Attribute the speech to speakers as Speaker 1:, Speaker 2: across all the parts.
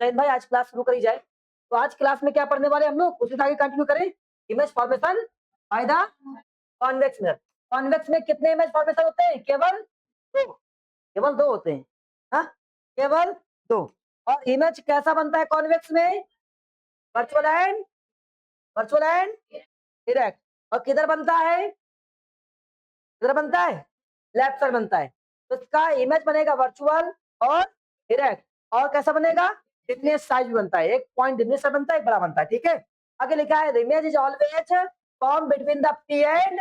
Speaker 1: शहीन भाई आज क्लास शुरू करी जाए। तो आज क्लास में क्या पढ़ने वाले हम लोग, उसी से आगे कंटिन्यू करें। Image formation by the convex mirror. Convex में कितने इमेज फॉर्मेशन होते हैं? केवल दो। केवल दो होते हैं। हाँ, केवल दो। और इमेज कैसा बनता है कॉन्वेक्स में? Virtual and direct. और किधर बनता है? किधर बनता है? लेफ्ट साइड बनता है। तो इसका इमेज बनेगा वर्चुअल और डायरेक्ट। और कैसा बनेगा? डिमिनिश साइज भी बनता है। एक पॉइंट डिमिनिश बनता है, एक बड़ा बनता है। ठीक है, आगे लिखा है the image is always form between the P and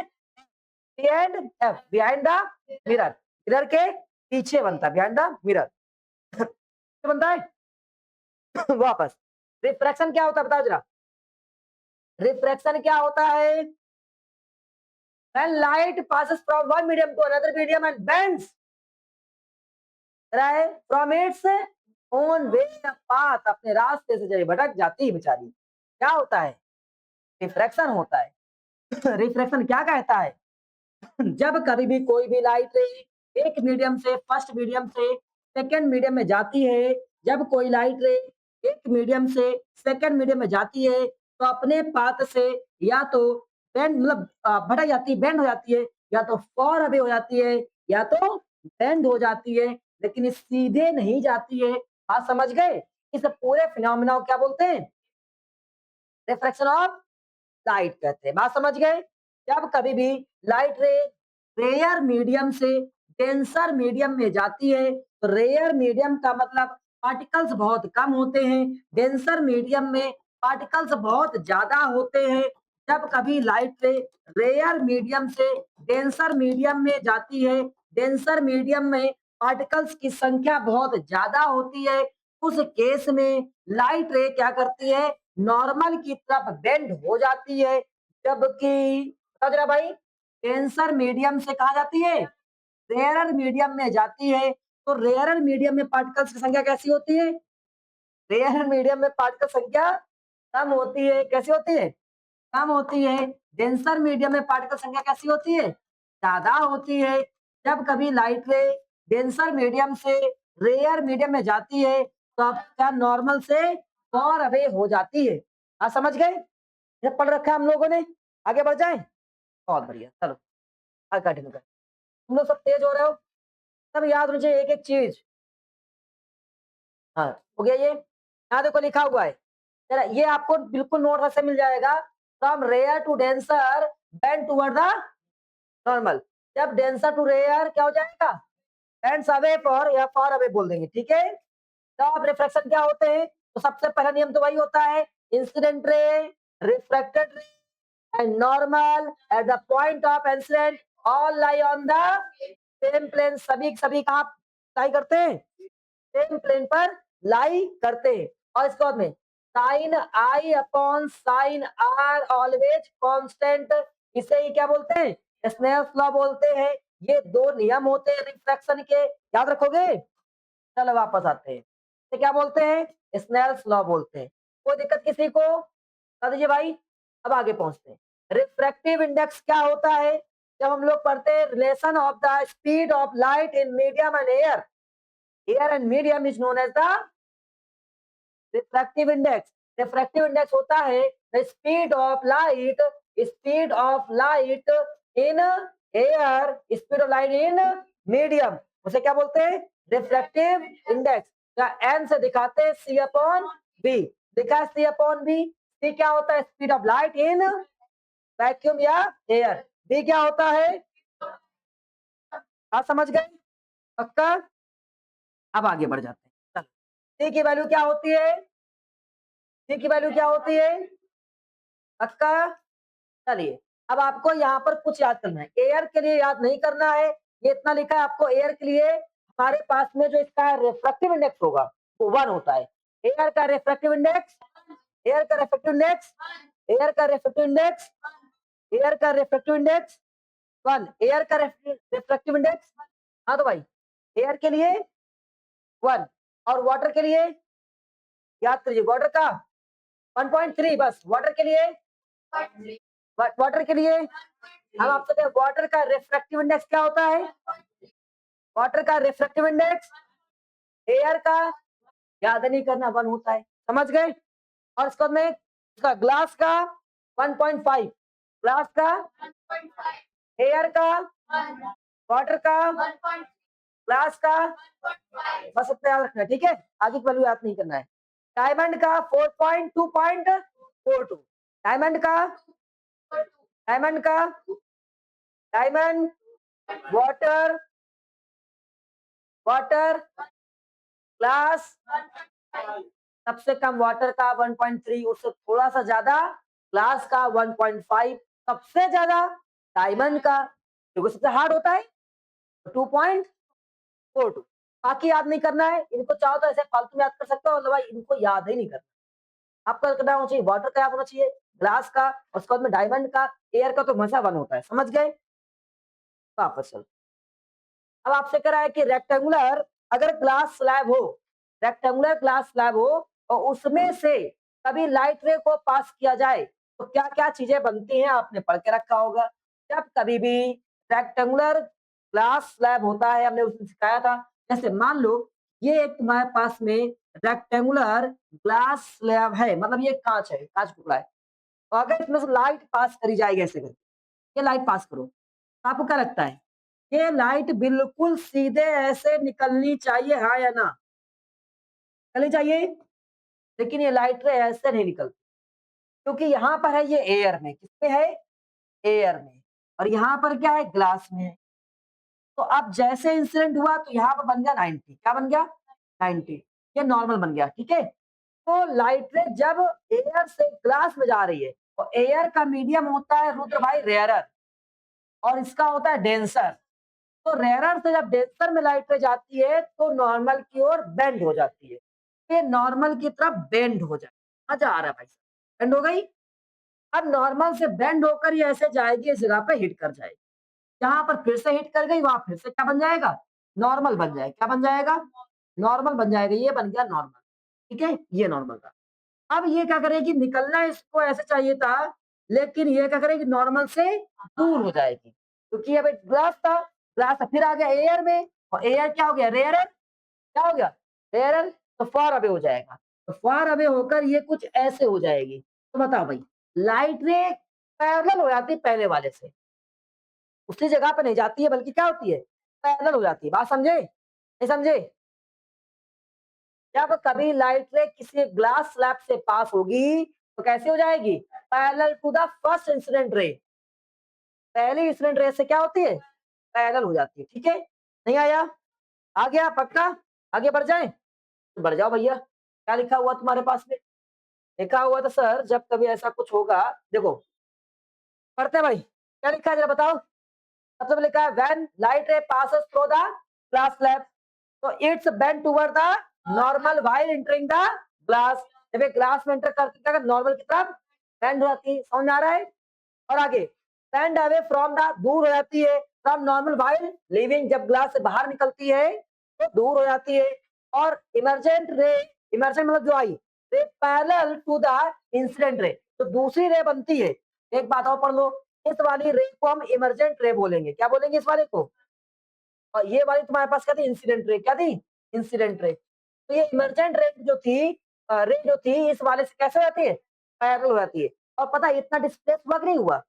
Speaker 1: F behind the mirror. Mirror के पीछे बनता है, बिहाइंड द मिरर बनता है। वापस रिफ्रैक्शन क्या होता है बताओ जरा। रिफ्रैक्शन क्या होता है? When light passes from one medium to another medium and bends from its own way path, अपने रास्ते से जब भटक जाती है बेचारी, क्या होता है? रिफ्रैक्शन होता है। रिफ्रैक्शन क्या कहता है? जब कभी भी कोई भी लाइट रे एक मीडियम से फर्स्ट मीडियम से सेकंड मीडियम में जाती है, जब कोई लाइट रे एक मीडियम से सेकंड मीडियम में जाती है तो अपने पाथ से या तो बेंड मतलब भटक जाती है, बेंड हो जाती है, या तो फॉर अवे हो जाती है, या तो बेंड हो जाती है, लेकिन ये सीधे नहीं जाती है। बात समझ गए? इस पूरे फिनोमेना को क्या बोलते हैं? रिफ्रैक्शन ऑफ लाइट कहते हैं। बात समझ गए? जब कभी भी लाइट रे रेयर मीडियम से डेंसर मीडियम में जाती है तो रेयर मीडियम का मतलब पार्टिकल्स बहुत कम होते हैं, डेंसर मीडियम में पार्टिकल्स बहुत ज्यादा होते हैं। जब कभी लाइट रे रेयर मीडियम से डेंसर मीडियम में जाती है, डेंसर मीडियम में पार्टिकल्स की संख्या बहुत ज्यादा होती है, उस केस में लाइट रे क्या करती है? नॉर्मल की तरफ बेंड हो जाती है। जबकि जरा भाई डेंसर मीडियम से कहा जाती है? रेयरर मीडियम में जाती है। तो रेयरर मीडियम में पार्टिकल्स की संख्या कैसी होती है? रेयरर मीडियम में पार्टिकल संख्या कम होती है। कैसी होती है? कम होती है। डेंसर मीडियम में पार्टिकल संख्या कैसी होती है? ज्यादा होती है। जब कभी लाइट रे डेंसर मीडियम से रेयर मीडियम में जाती है तो आपका नॉर्मल से फॉर अवे हो जाती है। आप समझ गए? ये पढ़ रखा है हम लोगों ने। आगे बढ़ जाए। बहुत बढ़िया, चलो आगे कंटिन्यू करें। तुम लोग सब तेज हो रहे हो, सब याद होनी चाहिए एक एक चीज। हाँ, हो गया ये। यहाँ देखो लिखा हुआ है, जरा ये आपको बिल्कुल नोट से मिल जाएगा। From rare to denser bend toward the normal. जब डेंसर टू रेयर क्या हो जाएगा? बेंड्स अवे फॉर या फॉर अवे बोल देंगे। ठीक है, तो अब रिफ्रैक्शन क्या होते हैं? तो सबसे पहला नियम तो वही होता है, इंसिडेंट रे, रिफ्रैक्टेड रे and normal at the point of incident all lie on the same plane। सभी कहाँ लाई करते हैं? सेम प्लेन पर लाई करते हैं। और इसके बाद में sine i upon sine r always constant, इसे ही क्या बोलते हैं? स्नेल्स लॉ बोलते हैं। ये दो नियम होते हैं रिफ्रैक्शन के, याद रखोगे? चलो वापस आते हैं। तो क्या बोलते हैं? स्नेल्स लॉ बोलते हैं। कोई दिक्कत किसी को? बता दीजिए भाई। अब आगे पहुंचते हैं। रिफ्रैक्टिव इंडेक्स क्या होता है? जब हम लोग पढ़ते हैं relation of the speed of light in medium and air, air and medium is known as the refractive index. Refractive index होता है the speed of light in air, speed of light in medium, उसे क्या बोलते हैं? Refractive index. का N से दिखाते हैं सी अपॉन बी। दिखा सी अपॉन बी। सी क्या होता है? Speed of light in vacuum या एयर। बी क्या होता है? आप समझ गए? पक्का? अब आगे बढ़ जाते हैं। सी की वैल्यू क्या होती है? सी की वैल्यू क्या होती है? पक्का? चलिए, अब आपको यहाँ पर कुछ याद करना है। एयर के लिए याद नहीं करना है, ये इतना लिखा है आपको। एयर के लिए हमारे पास में जो इसका रिफ्रैक्टिव इंडेक्स होगा वो 1 होता है। एयर का रिफ्रैक्टिव इंडेक्स, एयर का रिफ्रैक्टिव इंडेक्स, एयर का रिफ्रैक्टिव इंडेक्स, एयर का रिफ्रैक्टिव इंडेक्स 1। एयर का रिफ्रैक्टिव इंडेक्स, हाँ तो भाई एयर के लिए 1 और वाटर के लिए याद करिए, वाटर का 1.3 बस। वाटर के लिए, वाटर के लिए हम आपसे वाटर का रिफ्रैक्टिव इंडेक्स क्या होता है? वाटर का रिफ्रैक्टिव इंडेक्स एयर का याद नहीं करना 1 होता है, समझ गए? और इसके बाद में इसका ग्लास का 1.5, ग्लास का, एयर का, वाटर का, ग्लास का, बस इतना याद रखना है, ठीक है? आगे की वैल्यू याद नहीं करना है। डायमंड का 4.2.42, डायमंड का, डायमंड का, डायमंड, वाटर, वाटर, ग्लास, सबसे कम वाटर का 1.3, उससे थोड़ा सा ज्यादा ग्लास का 1.5, सबसे ज्यादा डायमंड का, क्योंकि सबसे हार्ड होता है 2.42। बाकी याद नहीं करना है, इनको चाहो तो ऐसे फालतू में याद कर सकते हो, अदरवाइज इनको याद ही नहीं करना। आपका करना होना चाहिए वाटर का याद होना चाहिए, ग्लास का, और उसके बाद में डायमंड का, एयर का तो हमेशा 1 होता है, समझ गए? वापस चलो। अब आपसे कह रहा है कि रेक्टेंगुलर अगर ग्लास स्लैब हो, रेक्टेंगुलर ग्लास स्लैब हो और उसमें से कभी लाइट रे को पास किया जाए तो क्या क्या चीजें बनती हैं, आपने पढ़ के रखा होगा। जब कभी भी रेक्टेंगुलर ग्लास स्लैब होता है, हमने उसमें सिखाया था, जैसे मान लो ये एक तुम्हारे पास में रेक्टेंगुलर ग्लास स्लैब है, मतलब ये कांच है, कांच टुकड़ा है, और अगर इसमें से लाइट पास करी जाएगी ऐसे करके, ये लाइट पास करो, तो आपको क्या लगता है? ये लाइट बिल्कुल सीधे ऐसे निकलनी चाहिए, हाँ या ना? निकलनी चाहिए, लेकिन ये लाइट रे ऐसे नहीं निकलती, क्योंकि यहाँ पर है ये एयर में, किसमें है? एयर में, और यहाँ पर क्या है? ग्लास में है। तो अब जैसे इंसिडेंट हुआ तो यहाँ पर बन गया 90, क्या बन गया? 90, ये नॉर्मल बन गया, ठीक है? तो लाइट रे जब एयर से ग्लास में जा रही है, तो एयर का मीडियम होता है रुद्र भाई रेयरर, और इसका होता है डेंसर। तो रेयरर से जब डेंसर में लाइट रे जाती है तो नॉर्मल की ओर बेंड हो जाती है, ये नॉर्मल की तरफ बेंड हो जाए, मजा आ रहा है भाई, बेंड हो गई। अब नॉर्मल से बेंड होकर ये ऐसे जाएगी, इस जगह पे हिट कर जाएगी, जहां पर फिर से हिट कर गई वहां फिर से क्या बन जाएगा? नॉर्मल बन जाएगा, क्या बन जाएगा? नॉर्मल बन जाएगा, ये बन गया नॉर्मल, ठीक है? ये नॉर्मल था। अब ये क्या करेगी? निकलना इसको ऐसे चाहिए था, लेकिन ये क्या करेगी? नॉर्मल से दूर हो जाएगी, क्योंकि अब एक ग्लास था, ग्लास फिर आ गया एयर में, और एयर क्या हो गया? रेयरर, क्या हो गया? रेयरर, तो फार अवे हो जाएगा, तो फार अवे होकर ये कुछ ऐसे हो जाएगी। तो बताओ भाई, लाइट रे पैरेलल हो जाती है पहले वाले से, उसी जगह पे नहीं जाती है, बल्कि क्या होती है? पैरेलल हो जाती है। बात समझे नहीं समझे? जब कभी लाइट रे किसी ग्लास स्लैब से पास होगी तो कैसे हो जाएगी? Parallel to the first incident ray, पहली इंसिडेंट रे से क्या होती है? पैरेलल हो जाती है, ठीक है? नहीं आया? आ गया पक्का? आगे बढ़ जाए? तो बढ़ जाओ भैया। क्या लिखा हुआ तुम्हारे पास में? लिखा हुआ था सर, जब कभी ऐसा कुछ होगा, देखो पढ़ते हैं भाई, क्या लिखा है जरा बताओ। सबसे पहले लिखा है when light ray passes through the glass slab, तो it's bend toward the normal while entering the glass, जब ये ग्लास में एंटर करती है नॉर्मल की तरफ बेंड हो जाती है, समझ में आ रहा है? और आगे बेंड अवे फ्रॉम द, दूर हो जाती है फ्रॉम नॉर्मल व्हाइल लिविंग, जब ग्लास से बाहर निकलती है तो दूर हो जाती है। और इमर्जेंट रे, इमर्जेंट मतलब जो आई ray parallel to the incident ray, तो दूसरी रे बनती है। एक बात और पढ़ लो, इस वाली रे को हम इमर्जेंट रे बोलेंगे, क्या बोलेंगे इस वाले को? और ये वाली तुम्हारे पास क्या थी? इंसिडेंट रे, क्या थी? Incident ray. तो ये इमर्जेंट रे जो थी, रे जो थी इस वाले से कैसे हो जाती है? पैरेलल हो जाती है। और पता है इतना डिस्प्लेस हुआ कि नहीं हुआ?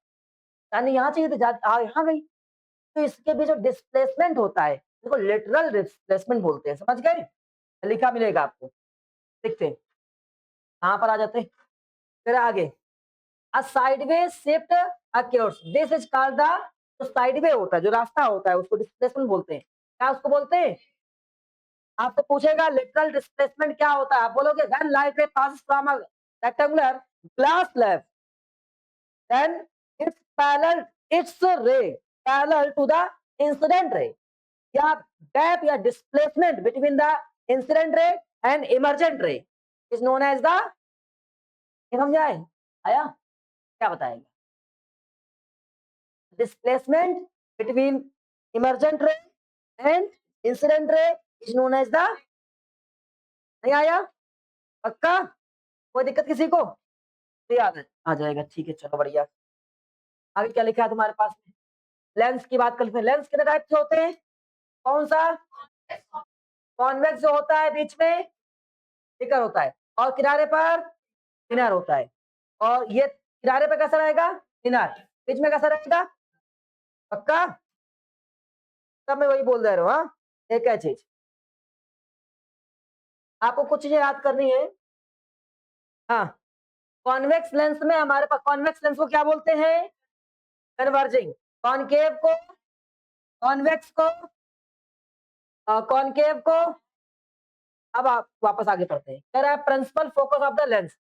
Speaker 1: यानी यहाँ चाहिए तो यहाँ गई, तो इसके भी जो डिस्प्लेसमेंट होता है इसको लिटरल डिस्प्लेसमेंट बोलते हैं, समझ गए? लिखा मिलेगा आपको, देखते हैं कहाँ पर आ जाते हैं। फिर आगे a sideways shift occurs, this is called the, जो साइडवे होता है, जो रास्ता होता है उसको डिस्प्लेसमेंट बोलते हैं। क्या उसको बोलते हैं? आपसे पूछेगा लिटरल डिस्प्लेसमेंट क्या होता है, आप बोलोगे when light ray passes from a rectangular glass slab, then its parallel, its ray parallel to the incident ray, या gap या displacement between the incident ray and emergent ray is known as the, ये समझा है? आया? क्या बताएगा? Displacement between emergent ray and incident ray is known as the, नहीं आया? पक्का? कोई दिक्कत किसी को? तो याद है आ जाएगा, ठीक है चलो बढ़िया। आगे क्या लिखा है तुम्हारे पास में? लेंस की बात करते हैं। लेंस कितने टाइप के होते हैं? कौन सा? कॉन्वेक्स जो होता है बीच में, थिकर होता है, और किनारे पर थिनर होता है। और ये किनारे पे कैसा रहेगा? थिनर। बीच में कैसा रहेगा? पक्का? सब मैं वही बोल दे रहा हूँ, हाँ? एक है चीज, आपको कुछ चीजें याद करनी है। हाँ, कॉन्वेक्स लेंस में हमारे पास, कॉन्वेक्स लेंस को क्या बोलते हैं? कन्वर्जिंग। कॉनकेव को, कॉन्वेक्स को, कॉनकेव को। अब आप वापस आगे पढ़ते हैं। कह रहा है principal focus of the lens.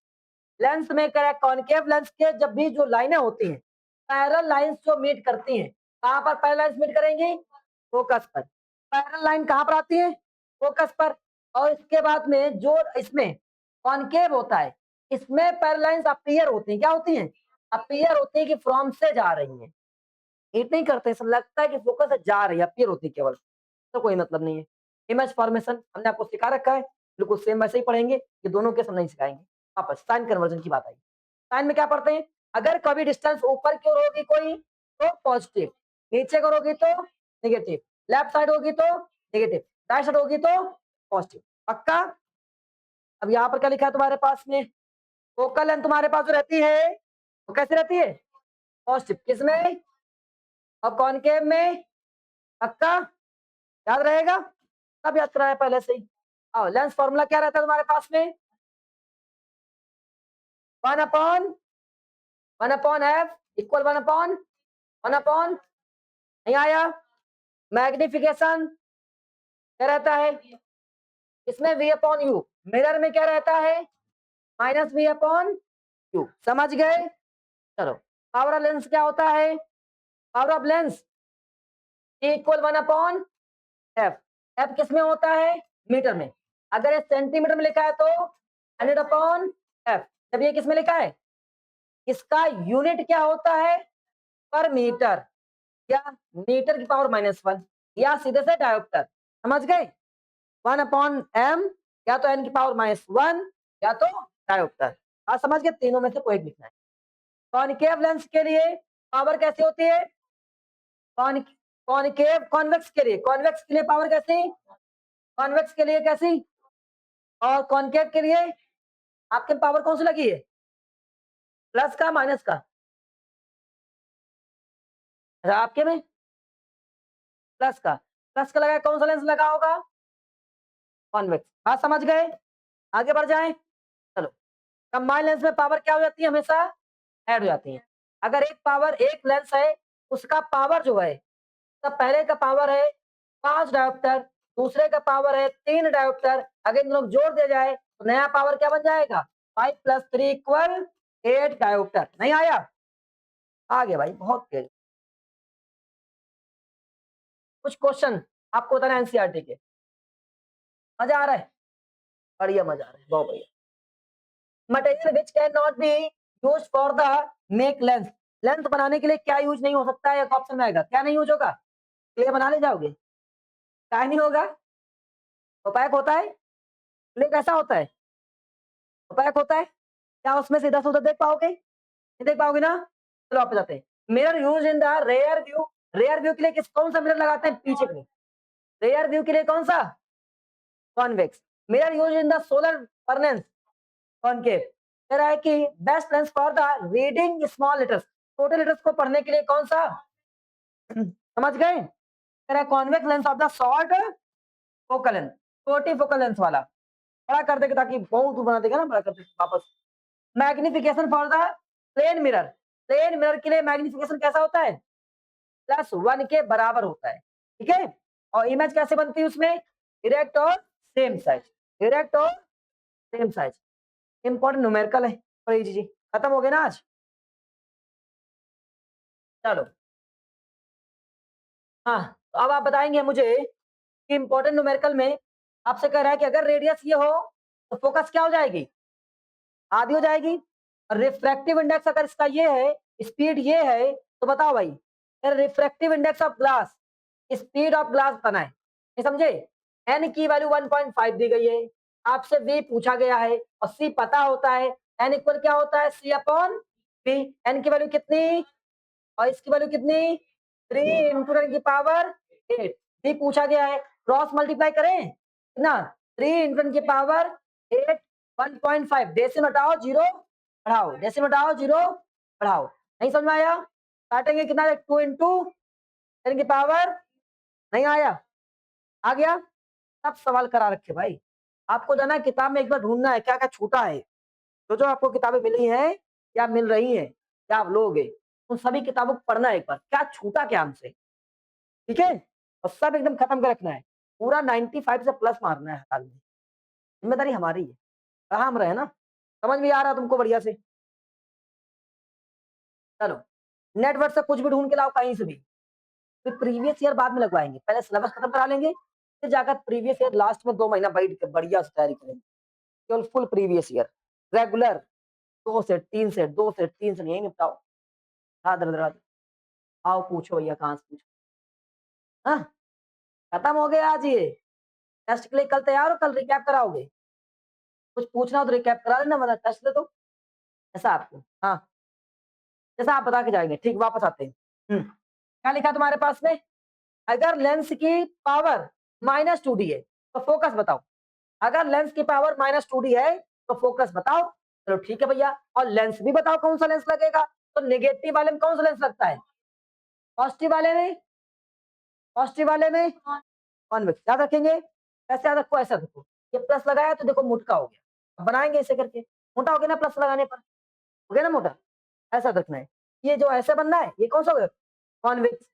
Speaker 1: Lens में कह रहा है कॉनकेव लेंस के जब भी जो लाइनें होती हैं, पैरेलल लाइंस जो मीट करती हैं, कहां पर पैरेलल लाइंस मीट करेंगी? फोकस पर। पैरेलल लाइन कहां पर आती है? फोकस पर। और इसके बाद में जो इसमें कॉनकेव होता है, इसमें पैरेलल लाइंस अपीयर होती हैं। क्या होती हैं? अपीयर होती है कि फ्रॉम से जा रही हैं। मीट नहीं करते, ऐसा लगता है कि फोकस से जा रही है, अपीयर होती है केवल, तो कोई मतलब नहीं है। इमेज फॉर्मेशन हमने आपको सिखा रखा है, बिल्कुल सेम वैसे ही पढ़ेंगे, ये दोनों केस हम नहीं सिखाएंगे। वापस साइन कन्वर्जन की बात आई। साइन में क्या पढ़ते हैं? अगर कभी डिस्टेंस ऊपर की ओर होगी कोई तो पॉजिटिव, नीचे की ओर होगी तो नेगेटिव, लेफ्ट साइड होगी तो नेगेटिव, राइट साइड होगी तो पॉजिटिव। पक्का? अब यहाँ पर क्या लिखा है तुम्हारे पास में? फोकल लेंथ तुम्हारे पास जो रहती है वो कैसे रहती है? पॉजिटिव। किसमें? और कॉनकेव में। पक्का? याद रहेगा? सब याद कराया पहले से ही। और लेंस फॉर्मूला क्या रहता है तुम्हारे पास में? 1/f इक्वल 1/1 नहीं आया? मैग्निफिकेशन क्या रहता है? इसमें v/u। मिरर में क्या रहता है? -v/u। समझ गए? चलो, पावर ऑफ लेंस क्या होता है? Power of lens equal 1/f। f किस में होता है? मीटर में। अगर ये सेंटीमीटर में लिखा है तो 100/f। जब ये किस में लिखा है? इसका यूनिट क्या होता है? पर मीटर, या मीटर की पावर -1, या सीधे से डायोप्टर। समझ गए? 1/m, या तो n की पावर -1, या तो डायोप्टर। आज समझ गए? तीनों में से कोई एक लिखना है। कॉनकेव लेंस के लिए पावर कैसी होती है? कॉनकेव, कॉन्वेक्स के लिए, कॉन्वेक्स के लिए पावर कैसी? कॉन्वेक्स के लिए कैसी? और कॉनकेव के लिए आपके पावर कौन सी लगी है? प्लस का, माइनस का? अच्छा, आपके में प्लस का। प्लस का लगा, कौन सा लेंस लगा होगा? कॉन्वेक्स। बात समझ गए? आगे बढ़ जाएं। चलो, कंबाइंड लेंस में पावर क्या हो जाती है? हमेशा ऐड हो जाती है। अगर एक पावर, एक लेंस है, उसका पावर जो है, तब पहले का पावर है 5 डायोप्टर, दूसरे का पावर है 3 डायोप्टर। अगर इन लोग जोड़ दिया जाए तो नया पावर क्या बन जाएगा? 5 + 3 = 8 डायोप्टर। नहीं आया? आगे भाई, बहुत तेज। कुछ क्वेश्चन आपको बताना एनसीईआरटी के। मजा आ रहा है? बढ़िया, मजा आ रहा है, बहुत बढ़िया। Material which can not be used for the make lens. Lens बनाने के लिए क्या यूज नहीं हो सकता है? एक ऑप्शन में आएगा, क्या नहीं यूज होगा? क्ले बना ले जाओगे? क्या नहीं होगा? ओपैक होता है? क्ले कैसा होता है? ओपैक होता है? क्या उसमें से इधर से उधर देख पाओगे? नहीं देख पाओगे ना? चलो वापस आते हैं। Mirror use in the rear view. Rear view के लिए किस, कौन सा मिरर लगाते हैं? पीछे के लिए। रेयर व्यू के लिए कौन सा? Convex. Mirror use in the solar furnace, concave. कह रहा है कि best lens for the reading small letters, छोटे लेटर्स को पढ़ने के लिए कौन सा? समझ गए? कह रहा है convex lens of the short focal length, छोटी फोकल लेंथ वाला। बड़ा कर देगा ताकि बहुत दूर बना देगा ना, बड़ा कर देगा वापस। Magnification for the plane mirror. Plane mirror के लिए मैग्निफिकेशन कैसा होता है? +1 के बराबर होता है। ठीक है? और इमेज कैसे बनती है उसमें? डायरेक्ट और सेम साइज, डायरेक्ट और सेम साइज। इंपॉर्टेंट न्यूमेरिकल है। पढ़िए जी, खत्म हो गया ना आज? चलो, हाँ, तो अब आप बताएंगे मुझे कि इंपॉर्टेंट न्यूमेरिकल में आपसे कह रहा है कि अगर रेडियस ये हो तो फोकस क्या हो जाएगी? आधी हो जाएगी। और रिफ्रैक्टिव इंडेक्स अगर इसका ये है, स्पीड ये है, तो बताओ भाई, refractive index of glass, speed of glass बनाए। ये समझे? एन की वैल्यू 1.5 दी गई है, आपसे वी पूछा गया है और सी पता होता है। एन इक्वल क्या होता है? C/V। एन की वैल्यू कितनी और इसकी वैल्यू कितनी? 3 × 10⁸। सी पूछा गया है, क्रॉस मल्टीप्लाई करें ना? 3 × 10⁸ 1.5 डेसिमल हटाओ 0 बढ़ाओ, डेसिमल हटाओ 0 बढ़ाओ। नहीं समझ में आया? काटेंगे कितना 2 इंटू 10 की पावर, नहीं आया? आ गया? सब सवाल करा रखे भाई। आपको जाना है किताब में एक बार ढूंढना है क्या क्या छूटा है। जो आपको किताबें मिली हैं या मिल रही हैं या आप लोगे, उन सभी किताबों को पढ़ना है एक बार, क्या छूटा क्या हमसे, ठीक है? और सब एकदम खत्म कर रखना है। पूरा 95 से प्लस मारना है हाल में। जिम्मेदारी हमारी है। कहाँ हम रहे ना? समझ में आ रहा है तुमको बढ़िया से? चलो, नेटवर्क से कुछ भी ढूंढ के लाओ कहीं से भी। फिर प्रीवियस ईयर बाद में लगवाएंगे, पहले सिलेबस खत्म करा लेंगे, फिर जाकर प्रीवियस ईयर लास्ट में 2 महीना बैठ के बढ़िया से तैयारी करेंगे। केवल full previous year regular 2 set 3 set 2 set 3 set यही निपटाओ। रात आओ पूछो भैया कहाँ से पूछो। हाँ, खत्म हो गया आज ये। टेस्ट के लिए कल तैयार हो? कल रिकैप कराओगे? कुछ पूछना हो तो रिकैप करा लेना, वरना टेस्ट दे दो। ऐसा आपको, हाँ, जैसा आप बता के जाएंगे। ठीक, वापस आते हैं। क्या लिखा तुम्हारे पास में? अगर लेंस की पावर -2d है तो फोकस बताओ। अगर लेंस की पावर -2d है तो फोकस बताओ। चलो ठीक है भैया, और लेंस भी बताओ कौन सा लेंस लगेगा। तो नेगेटिव वाले में कौन सा लेंस लगता है? पॉजिटिव वाले में, पॉजिटिव वाले में कॉन्वेक्स। याद रखेंगे, ऐसे याद रखो, ऐसा रखो। ये प्लस लगाया तो देखो मोटा हो गया। अब बनाएंगे ऐसे करके, मोटा हो गया ना प्लस लगाने पर, हो गया ना मोटा। ऐसा रखना है। ये जो ऐसे बनना है ये कौन सा होगा? कॉन्वेक्स।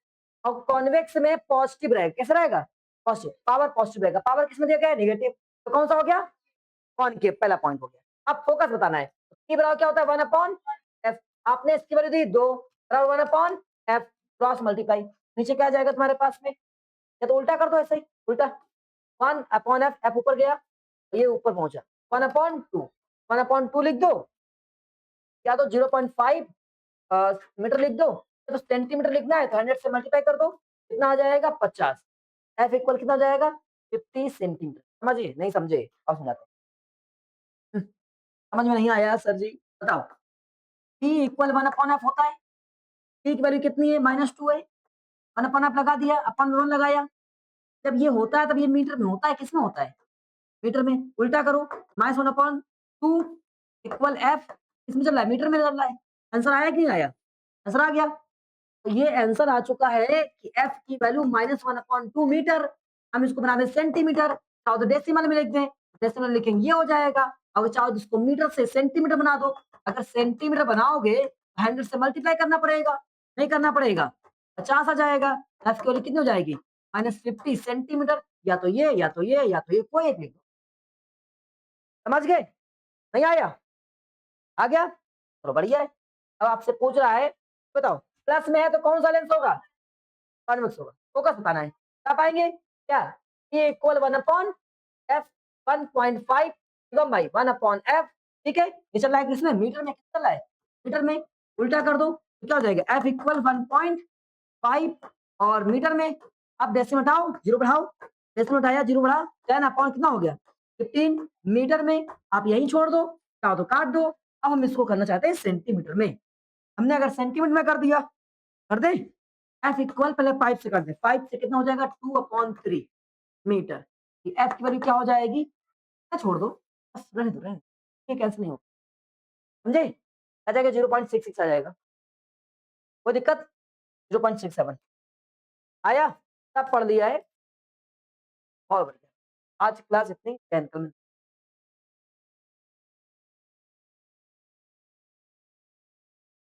Speaker 1: और कॉन्वेक्स में पॉजिटिव रहेगा। कैसे रहेगा? पॉजिटिव, पावर पॉजिटिव रहेगा। पावर किसमें दिया गया है? नेगेटिव। तो कौन सा हो गया? कॉनकेव। पहला पॉइंट हो गया। अब फोकस बताना है। की बराबर क्या होता है? 1/f। आपने इसकी वैल्यू दी 2 बराबर 1/f, क्रॉस मल्टीप्लाई। नीचे क्या आ जाएगा तुम्हारे पास में? या तो उल्टा कर दो, ऐसे ही उल्टा। 1/f, f ऊपर गया, ये ऊपर पहुंचा। 1/2, 1/2 लिख दो, या तो 0.5 मीटर लिख दो। तो सेंटीमीटर लिखना है तो 100 से मल्टीप्लाई कर दो, कितना आ जाएगा? 50। एफ इक्वल कितना हो जाएगा? 50 सेंटीमीटर। समझिए? नहीं समझे और समझाते हैं। समझ में नहीं आया सर जी? बताओ। P इक्वल 1/f होता है। P की वैल्यू कितनी है? -2 है। 1/f लगा दिया, अपन 1 लगाया। जब ये होता है तब ये मीटर में होता है, किसमें होता है? मीटर में। उल्टा करो, -1/2 इक्वल एफ, इसमें चल रहा है, मीटर में चल रहा है। आंसर आया कि नहीं आया? आंसर आ गया। तो ये आंसर आ चुका है कि एफ की वैल्यू -1/2 मीटर। हम इसको बना दें सेंटीमीटर, चाहो तो डेसिमल में लिख दें, डेसिमल लिखेंगे ये हो जाएगा। अगर चाहो तो इसको मीटर से सेंटीमीटर बना दो। अगर सेंटीमीटर बनाओगे 100 से मल्टीप्लाई करना पड़ेगा, नहीं करना पड़ेगा? 50 आ जाएगा। एफ की वैल्यू कितनी हो जाएगी? -50 सेंटीमीटर। या तो ये या तो ये या तो ये, कोई एक लिख दो। समझ गए? नहीं आया? आ गया? चलो बढ़िया है। अब आपसे पूछ रहा है, बताओ प्लस में है तो कौन सा लेंस होगा? कॉन्वेक्स होगा। फोकस बताना है, क्या पाएंगे? क्या? ये equal 1/f, 1.5 divide by 1/f। ठीक है, ये चल रहा है किसमें? मीटर में। कितना चल रहा है? मीटर में। उल्टा कर दो तो क्या हो जाएगा? f इक्वल 1.5 और मीटर में। अब डेसिमल हटाओ 0 बढ़ाओ, डेसिमल हटाया 0 बढ़ा, 10/, कितना हो गया? 15 मीटर में। आप यही छोड़ दो, चाहो तो काट दो। अब हम इसको करना चाहते हैं सेंटीमीटर में। हमने अगर सेंटीमीटर में कर दिया, कर दे। एफ इक्वल पहले 5 से कर दे, 5 से कितना हो जाएगा? 2/3 मीटर। एफ की वैल्यू क्या हो जाएगी? छोड़ दो, बस रहने दो, रहने दो, ये कैंसिल नहीं होगा। समझे? आ जाएगा 0.66 आ जाएगा। कोई दिक्कत? 0.67 आया? सब पढ़ लिया है। और बढ़िया। आज क्लास इतनी, 10